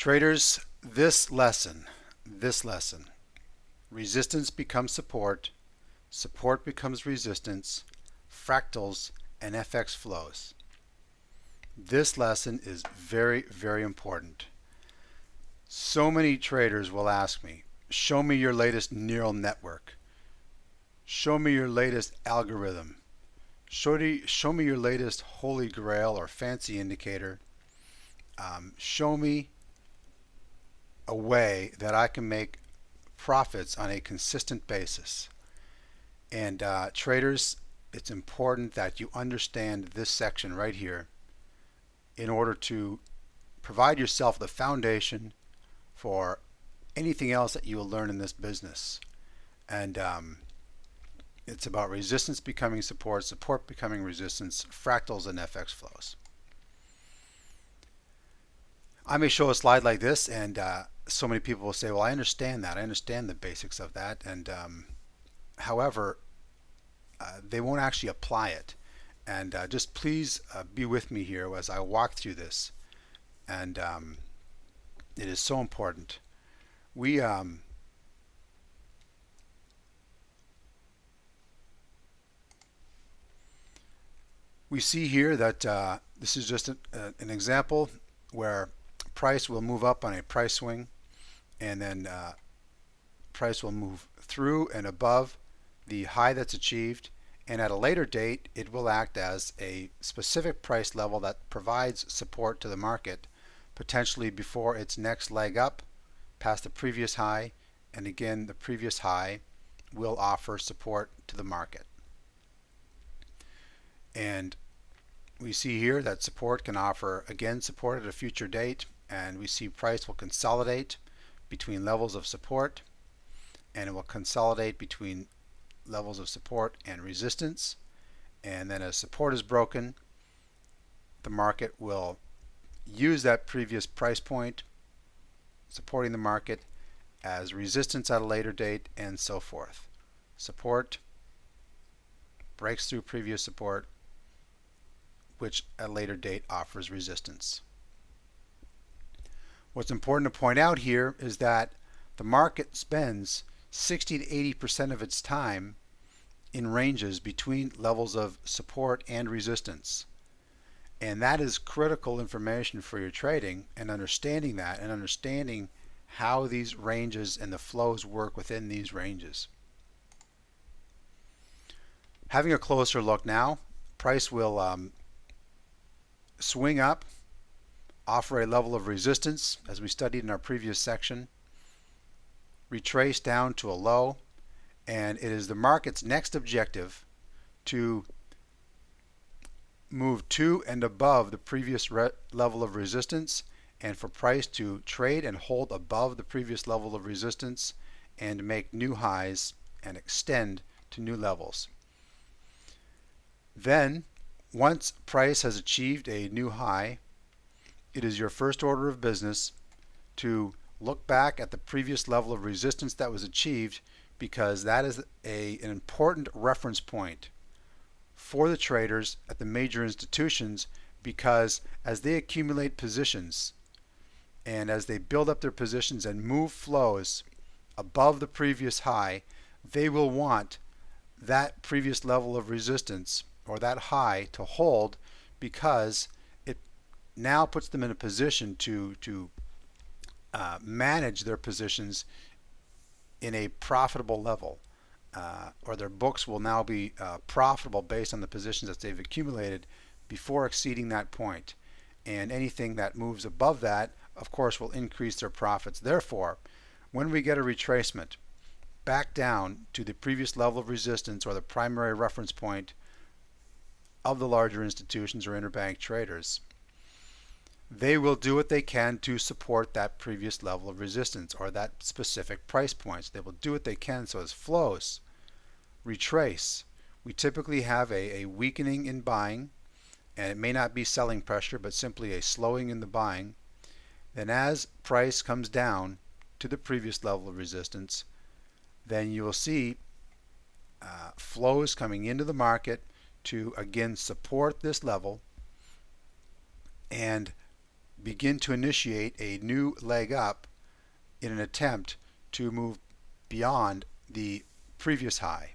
Traders, this lesson, resistance becomes support, support becomes resistance, fractals, and FX flows. This lesson is very, very important. So many traders will ask me, show me your latest neural network. Show me your latest algorithm. Show me your latest holy grail or fancy indicator. Show me a way that I can make profits on a consistent basis. And traders, it's important that you understand this section right here in order to provide yourself the foundation for anything else that you will learn in this business. And it's about resistance becoming support, support becoming resistance, fractals, and FX flows. I may show a slide like this, and so many people will say, well, I understand that. I understand the basics of that. And however, they won't actually apply it. And just please be with me here as I walk through this. And it is so important. We see here that this is just an example where price will move up on a price swing, and then price will move through and above the high that's achieved, and at a later date it will act as a specific price level that provides support to the market, potentially before its next leg up past the previous high, and again the previous high will offer support to the market. And we see here that support can offer again support at a future date, and we see price will consolidate between levels of support, and it will consolidate between levels of support and resistance. And then as support is broken, the market will use that previous price point supporting the market as resistance at a later date, and so forth. Support breaks through previous support, which at a later date offers resistance. What's important to point out here is that the market spends 60 to 80% of its time in ranges between levels of support and resistance. And that is critical information for your trading, and understanding that and understanding how these ranges and the flows work within these ranges. Having a closer look now, price will swing up, offer a level of resistance as we studied in our previous section, retrace down to a low, and it is the market's next objective to move to and above the previous level of resistance, and for price to trade and hold above the previous level of resistance and make new highs and extend to new levels. Then once price has achieved a new high, it is your first order of business to look back at the previous level of resistance that was achieved, because that is an important reference point for the traders at the major institutions, because as they accumulate positions and as they build up their positions and move flows above the previous high, they will want that previous level of resistance or that high to hold, because it now puts them in a position to manage their positions in a profitable level, or their books will now be profitable based on the positions that they've accumulated before exceeding that point. And anything that moves above that, of course, will increase their profits. Therefore, when we get a retracement back down to the previous level of resistance or the primary reference point of the larger institutions or interbank traders, they will do what they can to support that previous level of resistance or that specific price points. They will do what they can. So as flows retrace, we typically have a weakening in buying, and it may not be selling pressure, but simply a slowing in the buying. Then as price comes down to the previous level of resistance, then you will see flows coming into the market to again support this level and begin to initiate a new leg up in an attempt to move beyond the previous high.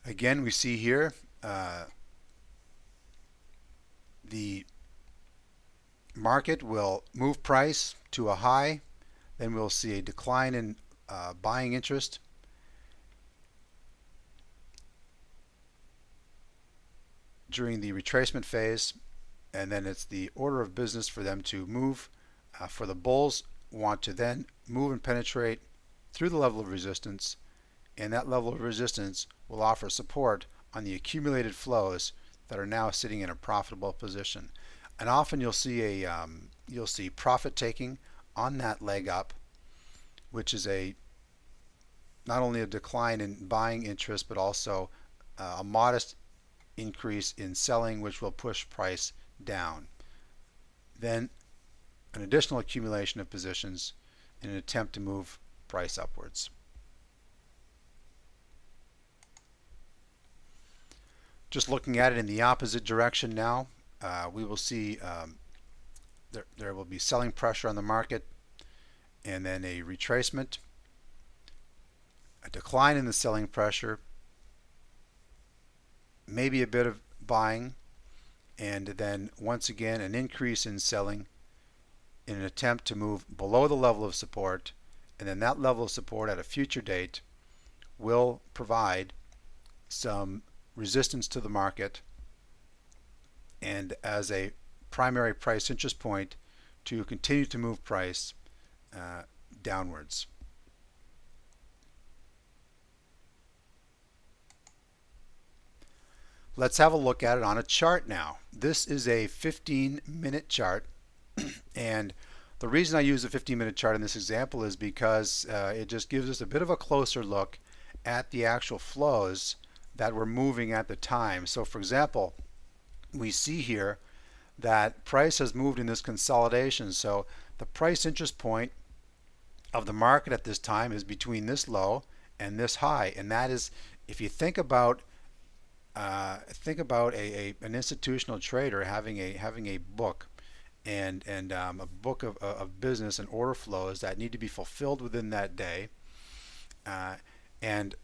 Again, we see here the market will move price to a high, then we'll see a decline in buying interest, during the retracement phase, and then it's the order of business for them to move. For the bulls, want to then move and penetrate through the level of resistance, and that level of resistance will offer support on the accumulated flows that are now sitting in a profitable position. And often you'll see profit taking on that leg up, which is not only a decline in buying interest, but also a modest increase in selling, which will push price down. Then an additional accumulation of positions in an attempt to move price upwards. Just looking at it in the opposite direction now, we will see there will be selling pressure on the market, and then a retracement, a decline in the selling pressure, maybe a bit of buying, and then once again an increase in selling in an attempt to move below the level of support, and then that level of support at a future date will provide some resistance to the market and as a primary price interest point to continue to move price downwards. Let's have a look at it on a chart now. This is a 15-minute chart, and the reason I use a 15-minute chart in this example is because it just gives us a bit of a closer look at the actual flows that were moving at the time. So for example, we see here that price has moved in this consolidation. So the price interest point of the market at this time is between this low and this high, and that is, if you think about an institutional trader having a book and a book of business and order flows that need to be fulfilled within that day, and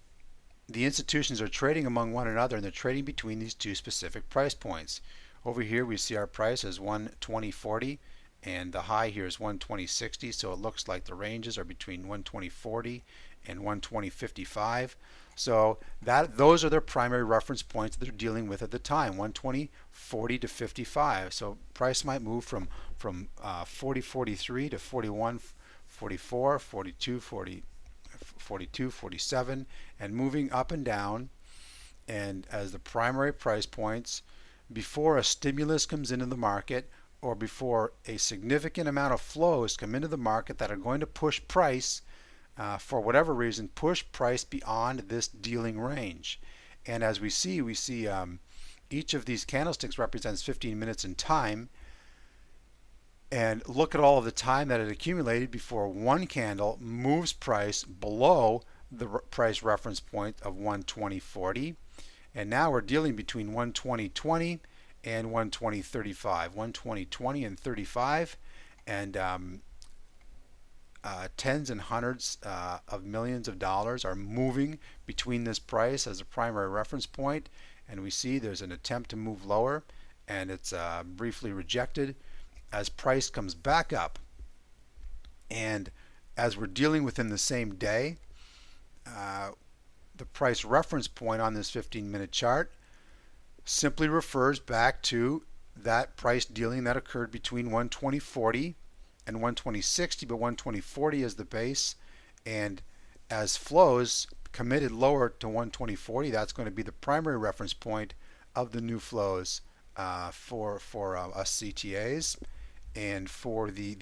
the institutions are trading among one another, and they're trading between these two specific price points. Over here we see our price as 120.40, and the high here is 120.60, so it looks like the ranges are between 120.40 and 120.55. So those are their primary reference points that they're dealing with at the time, 120.40 to 55. So price might move from 40.43 to 41.44, 42.40, 42.47, and moving up and down, and as the primary price points before a stimulus comes into the market or before a significant amount of flows come into the market that are going to push price, for whatever reason, push price beyond this dealing range. And as we see each of these candlesticks represents 15 minutes in time, and look at all of the time that it accumulated before one candle moves price below the price reference point of 120.40, and now we're dealing between 120.20 and 120.35, 120.20 and 35, and tens and hundreds of millions of dollars are moving between this price as a primary reference point, and we see there's an attempt to move lower, and it's briefly rejected as price comes back up. And as we're dealing within the same day, the price reference point on this 15-minute chart simply refers back to that price dealing that occurred between 120.40 and 120.60, but 120.40 is the base, and as flows committed lower to 120.40, that's going to be the primary reference point of the new flows for us CTAs and for the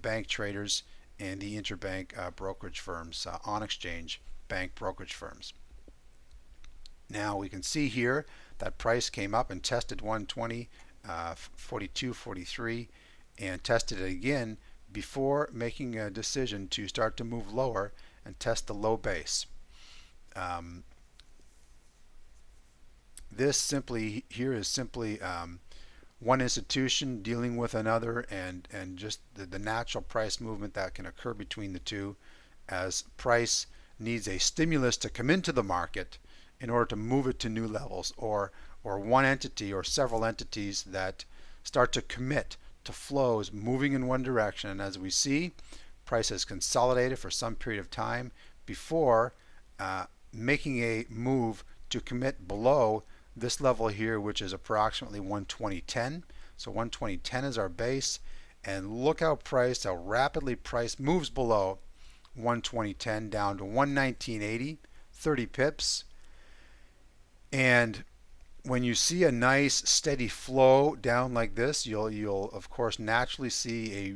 bank traders and the interbank brokerage firms, on exchange bank brokerage firms. Now we can see here that price came up and tested 120, 42, 43, and tested it again before making a decision to start to move lower and test the low base. This simply here is simply one institution dealing with another, and just the natural price movement that can occur between the two as price needs a stimulus to come into the market in order to move it to new levels, or one entity or several entities that start to commit to flows moving in one direction. And as we see, price has consolidated for some period of time before making a move to commit below this level here, which is approximately 120.10. So 120.10 is our base, and look how rapidly price moves below 120.10 down to 119.80, 30 pips. And when you see a nice steady flow down like this, you'll of course naturally see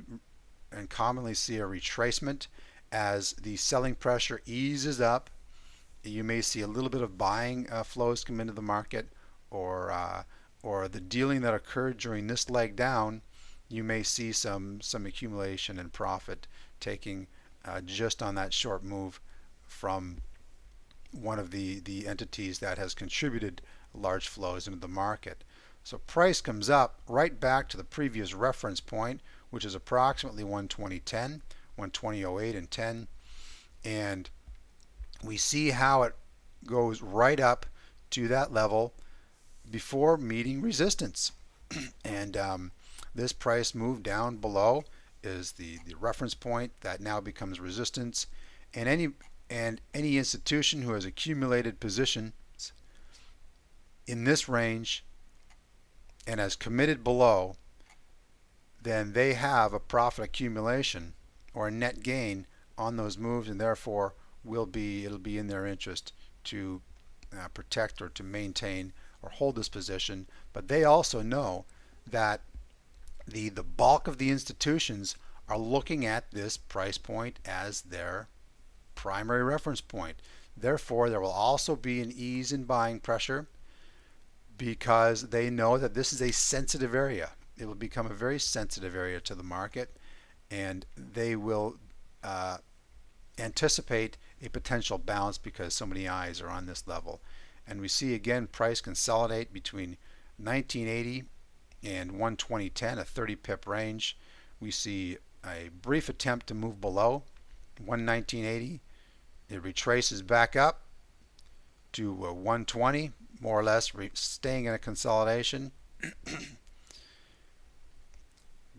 and commonly see a retracement as the selling pressure eases up. You may see a little bit of buying flows come into the market, or the dealing that occurred during this leg down. You may see some accumulation and profit taking just on that short move from one of the entities that has contributed large flows into the market. So price comes up right back to the previous reference point, which is approximately 120.10, 120.08 and 10, and we see how it goes right up to that level before meeting resistance. And this price move down below is the reference point that now becomes resistance, and any institution who has accumulated positions in this range and has committed below, then they have a profit accumulation or a net gain on those moves, and therefore it'll be in their interest to protect or to maintain or hold this position. But they also know that the bulk of the institutions are looking at this price point as their primary reference point. Therefore, there will also be an ease in buying pressure, because they know that this is a sensitive area. It will become a very sensitive area to the market, and they will anticipate a potential bounce because so many eyes are on this level. And we see again price consolidate between 1980 and 120.10, a 30 pip range. We see a brief attempt to move below 119.80. It retraces back up to 120, more or less staying in a consolidation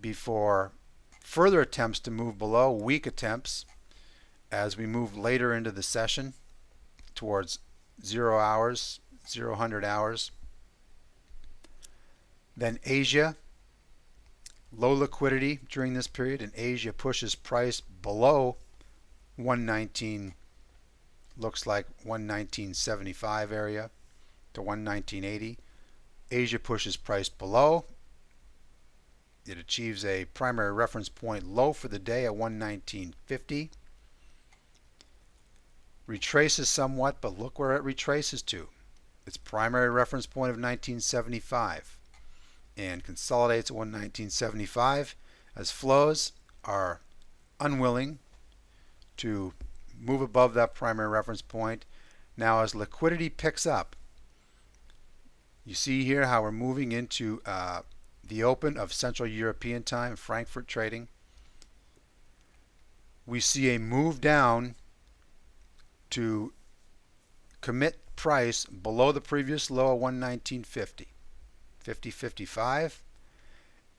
before further attempts to move below, weak attempts, as we move later into the session towards 0 hours, 0-100 hours. Then Asia, low liquidity during this period, and Asia pushes price below 119, looks like 119.75 area to 119.80. Asia pushes price below. It achieves a primary reference point low for the day at 119.50. Retraces somewhat, but look where it retraces to. Its primary reference point of 1975, and consolidates at 119.75 as flows are unwilling to move above that primary reference point. Now as liquidity picks up, you see here how we're moving into the open of Central European time, Frankfurt trading. We see a move down to commit price below the previous low of 119.50, 50.55,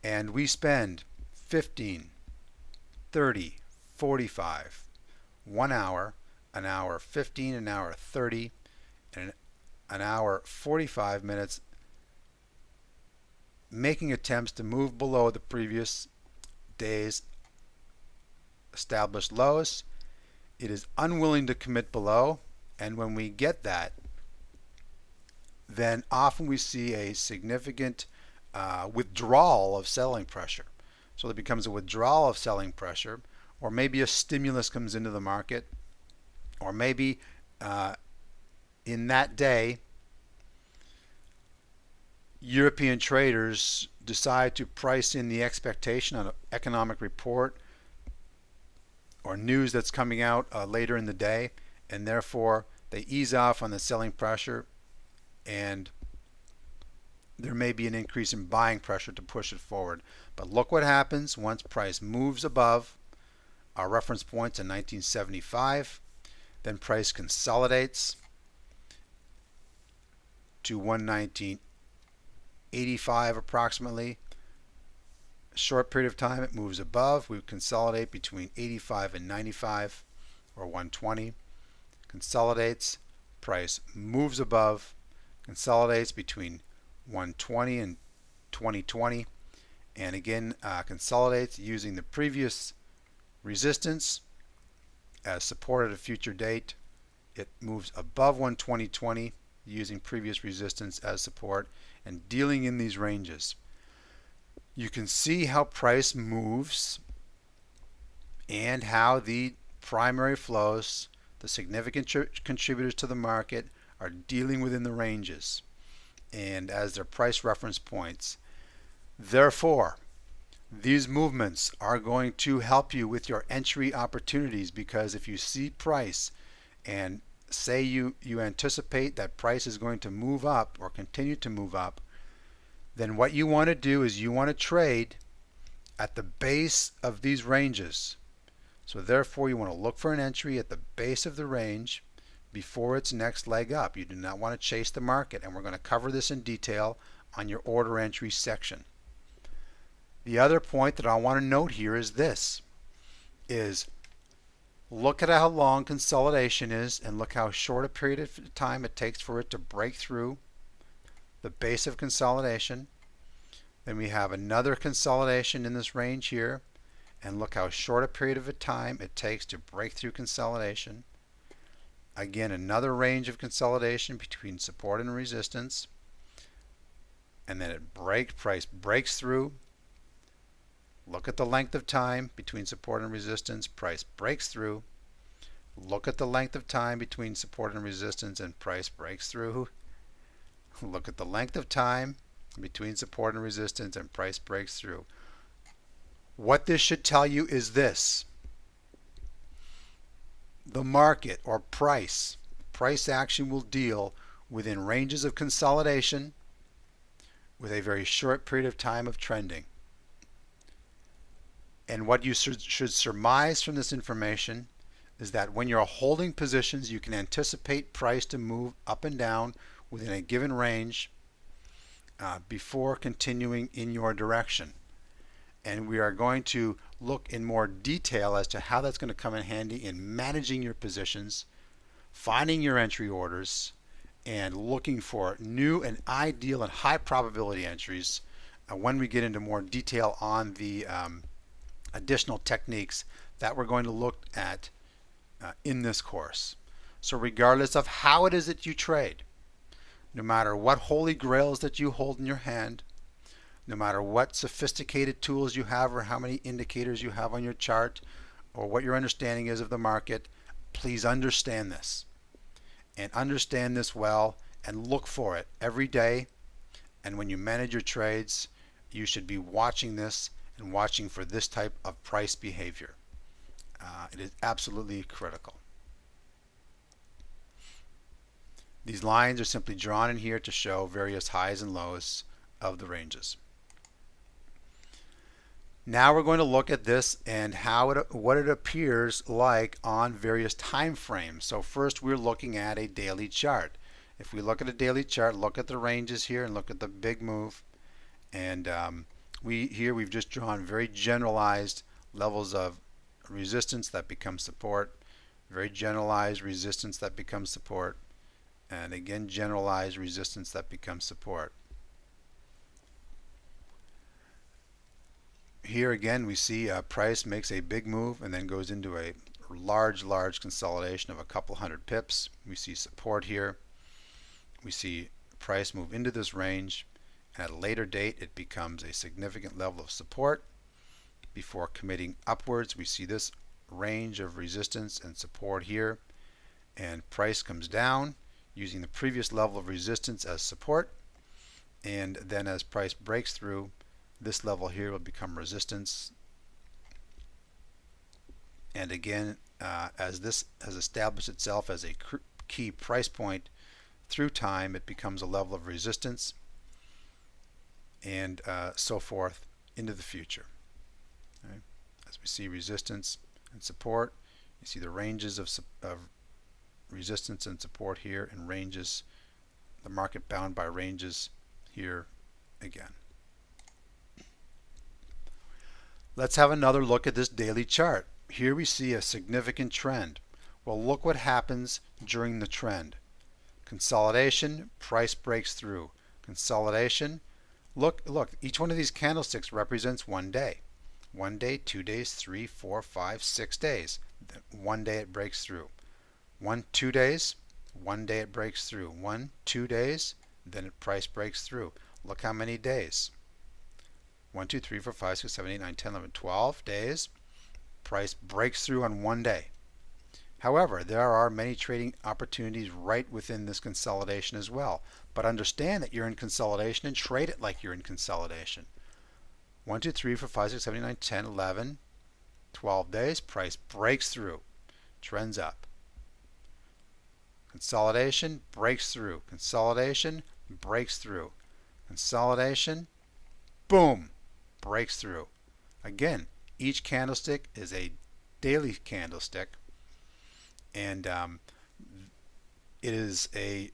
and we spend 15, 30, 45, 1 hour, an hour 15, an hour 30, and an hour 45 minutes making attempts to move below the previous day's established lows. It is unwilling to commit below, and when we get that, then often we see a significant withdrawal of selling pressure. So there becomes a withdrawal of selling pressure, or maybe a stimulus comes into the market, or maybe in that day European traders decide to price in the expectation on an economic report or news that's coming out later in the day, and therefore they ease off on the selling pressure, and there may be an increase in buying pressure to push it forward. But look what happens once price moves above our reference points in 1975. Then price consolidates to 119.85 approximately. A short period of time it moves above. We consolidate between 85 and 95 or 120. Consolidates. Price moves above. Consolidates between 120 and 2020. And again consolidates using the previous resistance as support at a future date. It moves above 120.20 using previous resistance as support and dealing in these ranges. You can see how price moves and how the primary flows, the significant contributors to the market, are dealing within the ranges and as their price reference points. Therefore, these movements are going to help you with your entry opportunities, because if you see price and say you anticipate that price is going to move up or continue to move up, then what you want to do is you want to trade at the base of these ranges. So therefore you want to look for an entry at the base of the range before its next leg up. You do not want to chase the market, and we're going to cover this in detail on your order entry section. The other point that I want to note here is this, is look at how long consolidation is and look how short a period of time it takes for it to break through the base of consolidation. Then we have another consolidation in this range here, and look how short a period of time it takes to break through consolidation. Again, another range of consolidation between support and resistance, and then price breaks through. Look at the length of time between support and resistance. Price breaks through. Look at the length of time between support and resistance, and price breaks through. Look at the length of time between support and resistance, and price breaks through. What this should tell you is this: the market or price action will deal within ranges of consolidation with a very short period of time of trending. And what you should surmise from this information is that when you're holding positions, you can anticipate price to move up and down within a given range before continuing in your direction. And we are going to look in more detail as to how that's going to come in handy in managing your positions, finding your entry orders, and looking for new and ideal and high probability entries when we get into more detail on the additional techniques that we're going to look at in this course. So regardless of how it is that you trade, no matter what holy grails that you hold in your hand, no matter what sophisticated tools you have or how many indicators you have on your chart or what your understanding is of the market, please understand this and understand this well and look for it every day. And when you manage your trades, you should be watching this and watching for this type of price behavior. It is absolutely critical. These lines are simply drawn in here to show various highs and lows of the ranges. Now we're going to look at this and what it appears like on various time frames. So first we're looking at a daily chart. If we look at a daily chart, look at the ranges here and look at the big move. And we've just drawn very generalized levels of resistance that become support, very generalized resistance that becomes support, and again generalized resistance that becomes support. Here again we see price makes a big move and then goes into a large consolidation of a couple hundred pips. We see support here. We see price move into this range. At a later date it becomes a significant level of support before committing upwards. We see this range of resistance and support here, and price comes down using the previous level of resistance as support, and then as price breaks through, this level here will become resistance. And again, as this has established itself as a key price point through time, it becomes a level of resistance. and so forth into the future. Okay? As we see resistance and support, you see the ranges of resistance and support here, and ranges, the market bound by ranges here again. Let's have another look at this daily chart. Here we see a significant trend. Well, look what happens during the trend. Consolidation, price breaks through. Consolidation, look, each one of these candlesticks represents one day. 1 day, 2 days, 3, 4, 5, 6 days. 1 day it breaks through. 2 days, 1 day it breaks through. 1, 2 days, then price breaks through. Look how many days. 1, 2, 3, 4, 5, 6, 7, 8, 9, 10, 11, 12 days. Price breaks through on 1 day. However, there are many trading opportunities right within this consolidation as well. But understand that you're in consolidation and trade it like you're in consolidation. 1, 2, 3, 4, 5, 6, 7, 8, 9, 10, 11, 12 days. Price breaks through. Trends up. Consolidation, breaks through. Consolidation, breaks through. Consolidation, boom, breaks through. Again, each candlestick is a daily candlestick, and it is a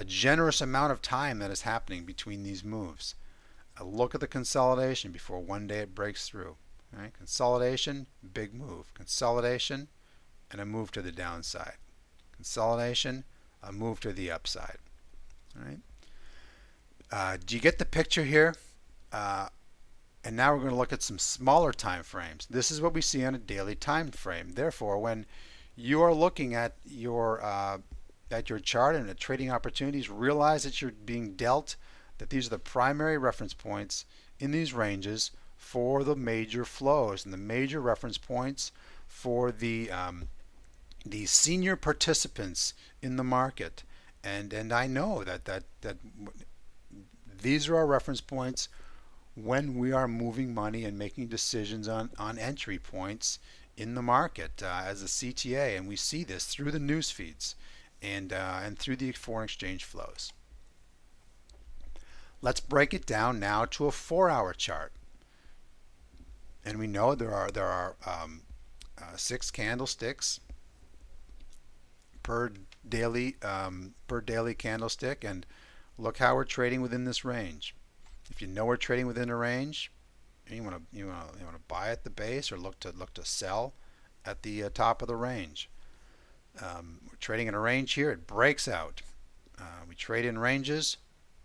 generous amount of time that is happening between these moves. A look at the consolidation before 1 day it breaks through. Right? Consolidation, big move. Consolidation, and a move to the downside. Consolidation, a move to the upside. All right? Do you get the picture here? And now we're going to look at some smaller time frames. This is what we see on a daily time frame. Therefore, when you are looking at your chart and at trading opportunities, realize that you're being dealt, that these are the primary reference points in these ranges for the major flows and the major reference points for the senior participants in the market. And I know that these are our reference points when we are moving money and making decisions on entry points in the market as a CTA, and we see this through the news feeds and through the foreign exchange flows. Let's break it down now to a 4-hour chart, and we know there are 6 candlesticks per daily candlestick, and look how we're trading within this range. If you know we're trading within a range, you want to buy at the base or look to sell at the top of the range. We're trading in a range here. It breaks out. We trade in ranges.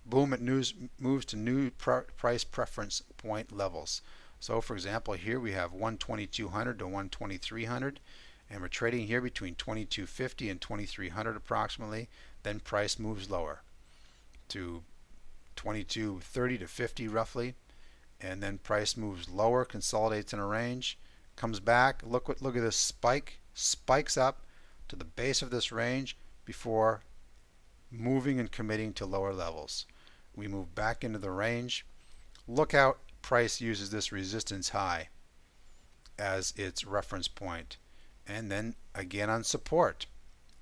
Boom! It moves to new price preference point levels. So, for example, here we have 12200 to 12300, and we're trading here between 2250 and 2300 approximately. Then price moves lower to 2230 to 50 roughly, and then price moves lower, consolidates in a range, comes back. Look at this spike, spikes up to the base of this range before moving and committing to lower levels. We move back into the range. Look how price uses this resistance high as its reference point, and then again on support,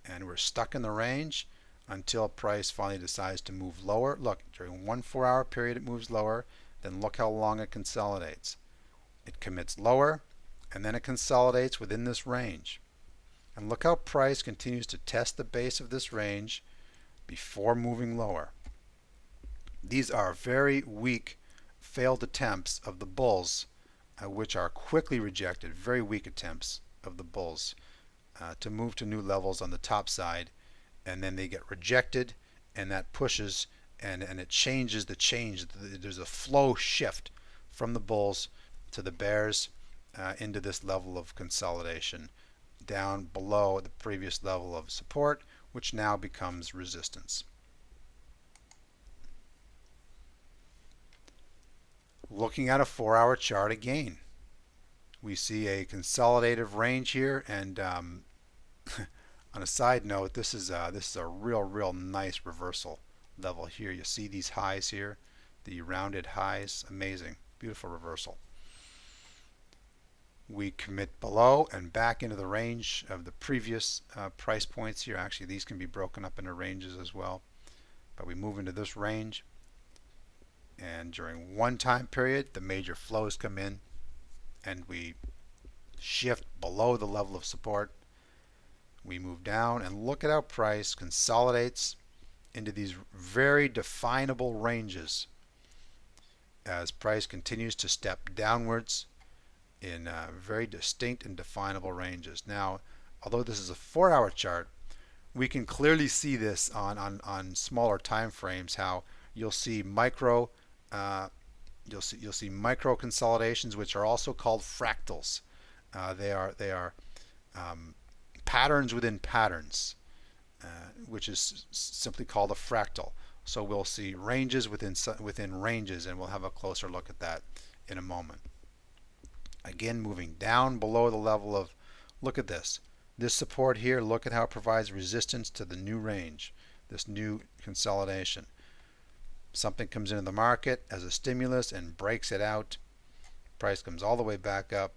and we're stuck in the range until price finally decides to move lower. Look, during 1 4-hour period it moves lower, then look how long it consolidates. It commits lower, and then it consolidates within this range. And look how price continues to test the base of this range before moving lower. These are very weak failed attempts of the bulls, which are quickly rejected, very weak attempts of the bulls to move to new levels on the top side, and then they get rejected, and that pushes and it changes the change. There's a flow shift from the bulls to the bears into this level of consolidation down below the previous level of support, which now becomes resistance. Looking at a 4-hour chart again, we see a consolidative range here, and on a side note, this is a real nice reversal level here. You see these highs here, the rounded highs, amazing, beautiful reversal. We commit below and back into the range of the previous price points here. Actually, these can be broken up into ranges as well, but we move into this range, And during one time period, the major flows come in and we shift below the level of support. We move down and look at how price consolidates into these very definable ranges as price continues to step downwards in very distinct and definable ranges. Now, although this is a 4-hour chart, we can clearly see this on smaller time frames, how you'll see micro you'll see micro consolidations, which are also called fractals. They are patterns within patterns, which is simply called a fractal. So we'll see ranges within ranges, and we'll have a closer look at that in a moment. Again, moving down below the level of, look at this support here, look at how it provides resistance to the new range, this new consolidation. Something comes into the market as a stimulus and breaks it out. Price comes all the way back up,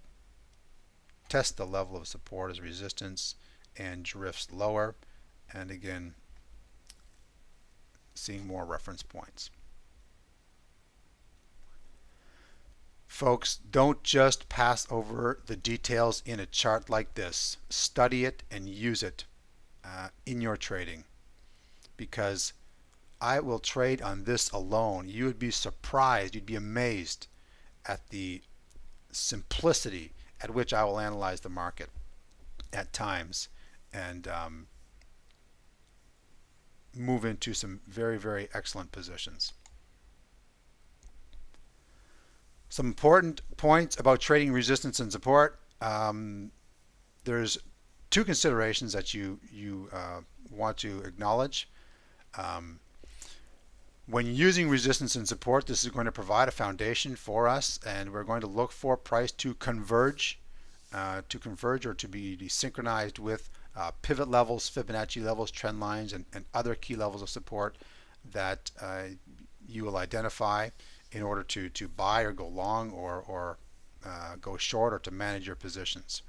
tests the level of support as resistance, and drifts lower. And again, seeing more reference points. Folks, don't just pass over the details in a chart like this. Study it and use it in your trading, because I will trade on this alone. You would be surprised, you'd be amazed at the simplicity at which I will analyze the market at times and move into some very, very excellent positions. Some important points about trading resistance and support. There's two considerations that you want to acknowledge. When using resistance and support, this is going to provide a foundation for us, and we're going to look for price to converge or to be synchronized with pivot levels, Fibonacci levels, trend lines, and other key levels of support that you will identify in order to buy or go long or go short, or to manage your positions.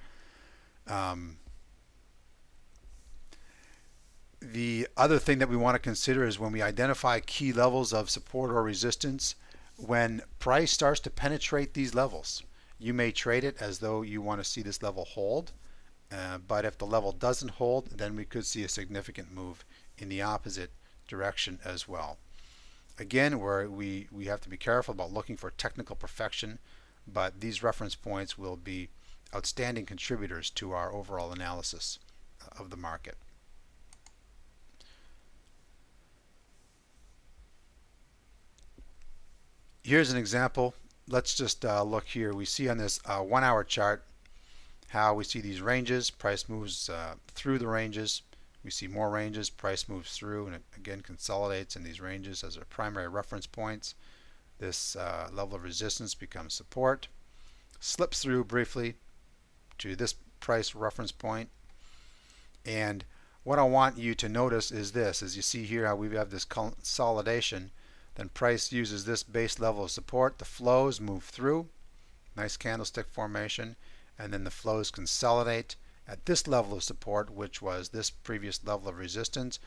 The other thing that we want to consider is when we identify key levels of support or resistance, when price starts to penetrate these levels, you may trade it as though you want to see this level hold, but if the level doesn't hold, then we could see a significant move in the opposite direction as well. Again, we have to be careful about looking for technical perfection, but these reference points will be outstanding contributors to our overall analysis of the market. Here's an example. Let's just look here. We see on this 1-hour chart how we see these ranges. Price moves through the ranges. We see more ranges. Price moves through and it again consolidates in these ranges as our primary reference points. This level of resistance becomes support. Slips through briefly to this price reference point. And what I want you to notice is this, as you see here how we have this consolidation. Then price uses this base level of support. The flows move through, nice candlestick formation, and then the flows consolidate at this level of support, which was this previous level of resistance.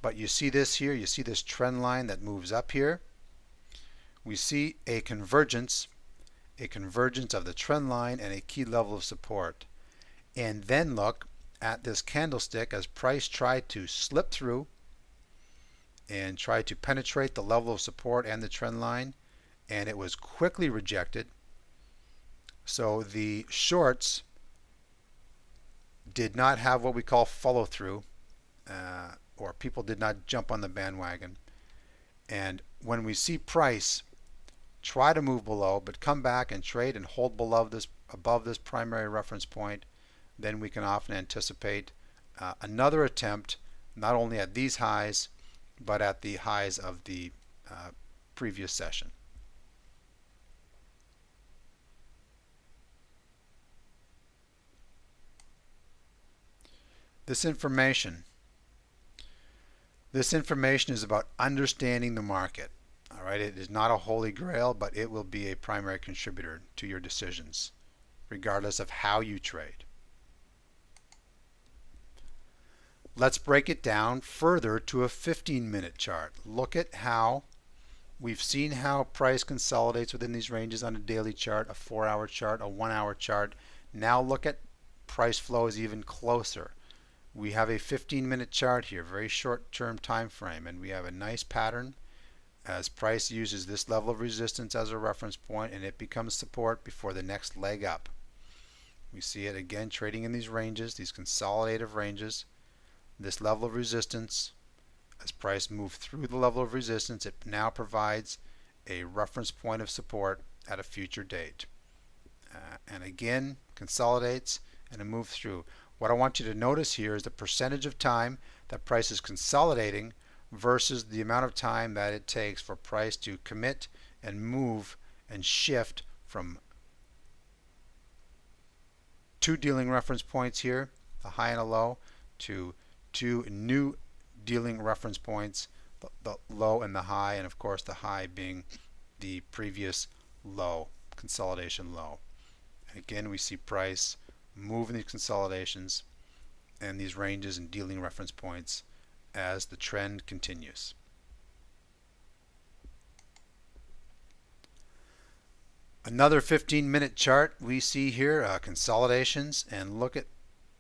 But you see this here, you see this trend line that moves up here. We see a convergence of the trend line and a key level of support. And then look at this candlestick as price tried to slip through and try to penetrate the level of support and the trend line, and it was quickly rejected. So the shorts did not have what we call follow through, or people did not jump on the bandwagon. And when we see price try to move below but come back and trade and hold above this primary reference point, then we can often anticipate another attempt not only at these highs but at the highs of the previous session. This information is about understanding the market. All right, it is not a holy grail, but it will be a primary contributor to your decisions, regardless of how you trade. Let's break it down further to a 15-minute chart. Look at how We've seen how price consolidates within these ranges on a daily chart, a 4-hour chart, a 1-hour chart. Now look at price flows even closer. We have a 15-minute chart here, very short-term time frame, and we have a nice pattern as price uses this level of resistance as a reference point, and it becomes support before the next leg up. We see it again trading in these ranges, these consolidative ranges. This level of resistance, as price moves through the level of resistance, it now provides a reference point of support at a future date. And again, consolidates and it moves through. What I want you to notice here is the percentage of time that price is consolidating versus the amount of time that it takes for price to commit and move and shift from two dealing reference points here, a high and a low, to two new dealing reference points, the low and the high, and of course the high being the previous low, consolidation low. And again, we see price move in these consolidations and these ranges and dealing reference points as the trend continues. Another 15-minute chart we see here, consolidations, and look at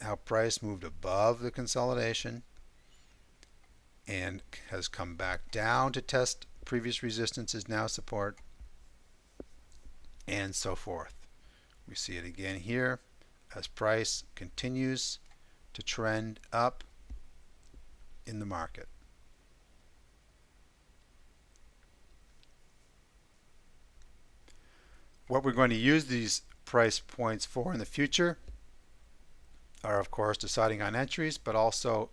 how price moved above the consolidation and has come back down to test previous resistance is now support, and so forth. We see it again here as price continues to trend up in the market. What we're going to use these price points for in the future are, of course, deciding on entries, but also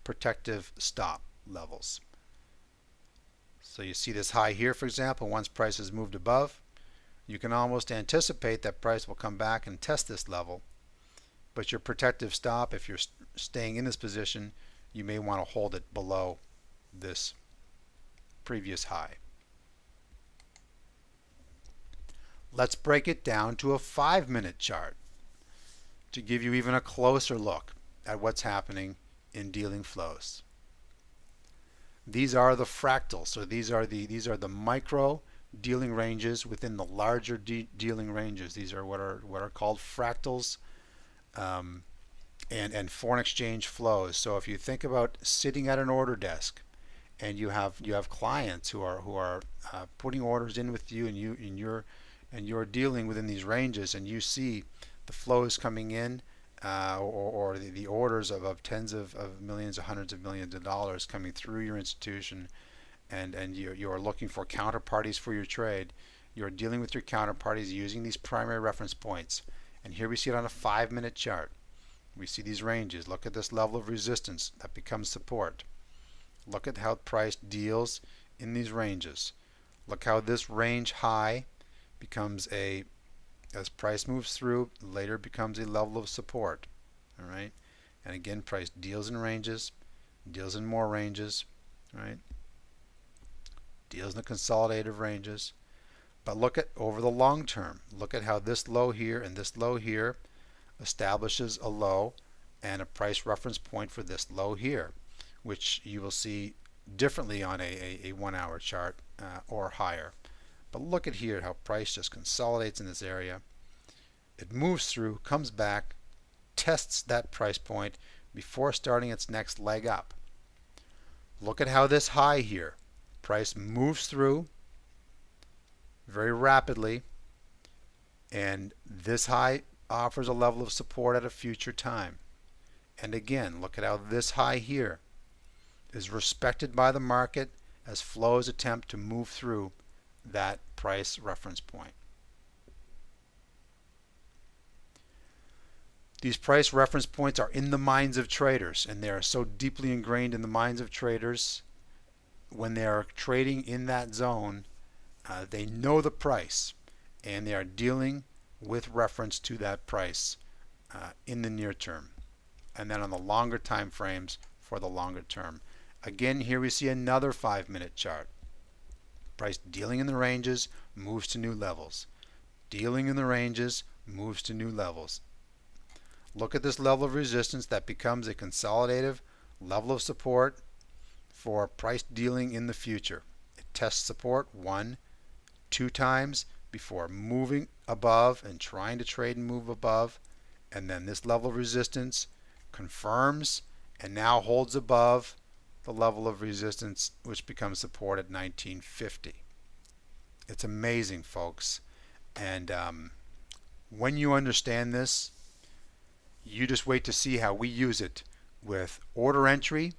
protective stop levels. So you see this high here, for example, once price has moved above, you can almost anticipate that price will come back and test this level. But your protective stop, if you're staying in this position, you may want to hold it below this previous high. Let's break it down to a 5-minute chart to give you even a closer look at what's happening in dealing flows. These are the fractals, so these are the micro dealing ranges within the larger dealing ranges. These are what are called fractals, and foreign exchange flows. So if you think about sitting at an order desk and you have clients who are putting orders in with you, and you're dealing within these ranges, and you see the flows coming in, or the orders of tens of millions or hundreds of millions of dollars coming through your institution, and you're looking for counterparties for your trade. You're dealing with your counterparties using these primary reference points. And here we see it on a 5-minute chart. We see these ranges. Look at this level of resistance that becomes support. Look at how price deals in these ranges. Look how this range high becomes as price moves through, later becomes a level of support. All right, and again, price deals in ranges, deals in more ranges, right? Deals in the consolidative ranges. But look at over the long term. Look at how this low here and this low here establishes a low and a price reference point for this low here, which you will see differently on a 1-hour chart or higher. But look at here how price just consolidates in this area. It moves through, comes back, tests that price point before starting its next leg up. Look at how this high here, price moves through very rapidly, and this high offers a level of support at a future time. And again, look at how this high here is respected by the market as flows attempt to move through that price reference point. These price reference points are in the minds of traders, and they are so deeply ingrained in the minds of traders. When they are trading in that zone, they know the price, and they are dealing with reference to that price in the near term, and then on the longer time frames for the longer term. Again, here we see another 5-minute chart. Price dealing in the ranges, moves to new levels. Dealing in the ranges, moves to new levels. Look at this level of resistance that becomes a consolidative level of support for price dealing in the future. It test support 1, 2 times before moving above and trying to trade and move above, and then this level of resistance confirms and now holds above the level of resistance which becomes support at 1950. It's amazing, folks. And when you understand this, you just wait to see how we use it with order entry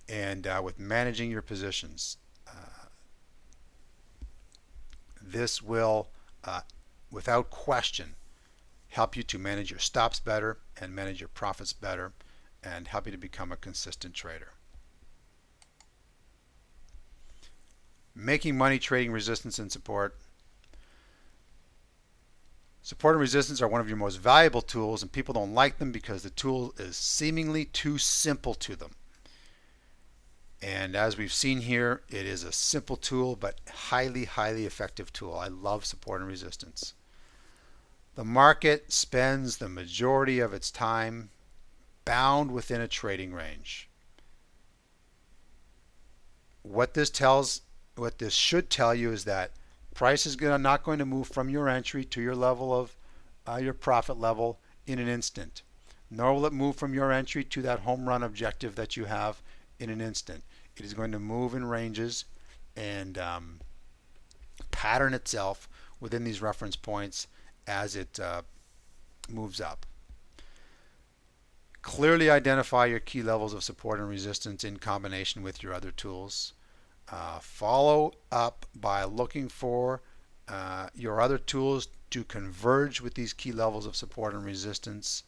and with managing your positions. This will, without question, help you to manage your stops better and manage your profits better and help you to become a consistent trader. Making money trading resistance and support. Support and resistance are one of your most valuable tools, and people don't like them because the tool is seemingly too simple to them. And as we've seen here, it is a simple tool but highly, highly effective tool. I love support and resistance. The market spends the majority of its time bound within a trading range. What this should tell you is that price is not going to move from your entry to your level of your profit level in an instant, nor will it move from your entry to that home run objective that you have in an instant. It is going to move in ranges and pattern itself within these reference points as it moves up. Clearly identify your key levels of support and resistance in combination with your other tools. Follow up by looking for your other tools to converge with these key levels of support and resistance,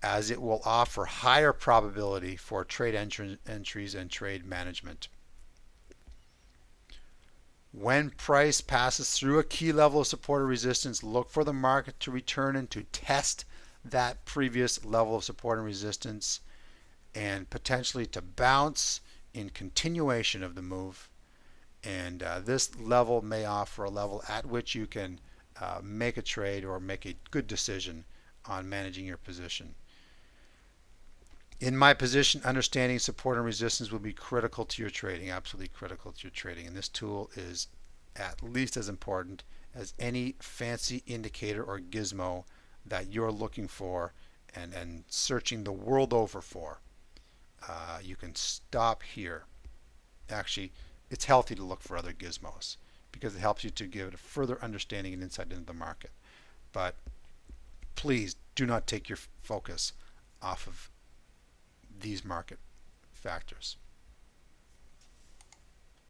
as it will offer higher probability for trade entries and trade management. When price passes through a key level of support or resistance, look for the market to return and to test that previous level of support and resistance and potentially to bounce in continuation of the move. And this level may offer a level at which you can make a trade or make a good decision on managing your position. In my position, understanding support and resistance will be critical to your trading, absolutely critical to your trading. And this tool is at least as important as any fancy indicator or gizmo that you're looking for and searching the world over for. You can stop here. Actually, it's healthy to look for other gizmos because it helps you to give it a further understanding and insight into the market. But please do not take your focus off of these market factors.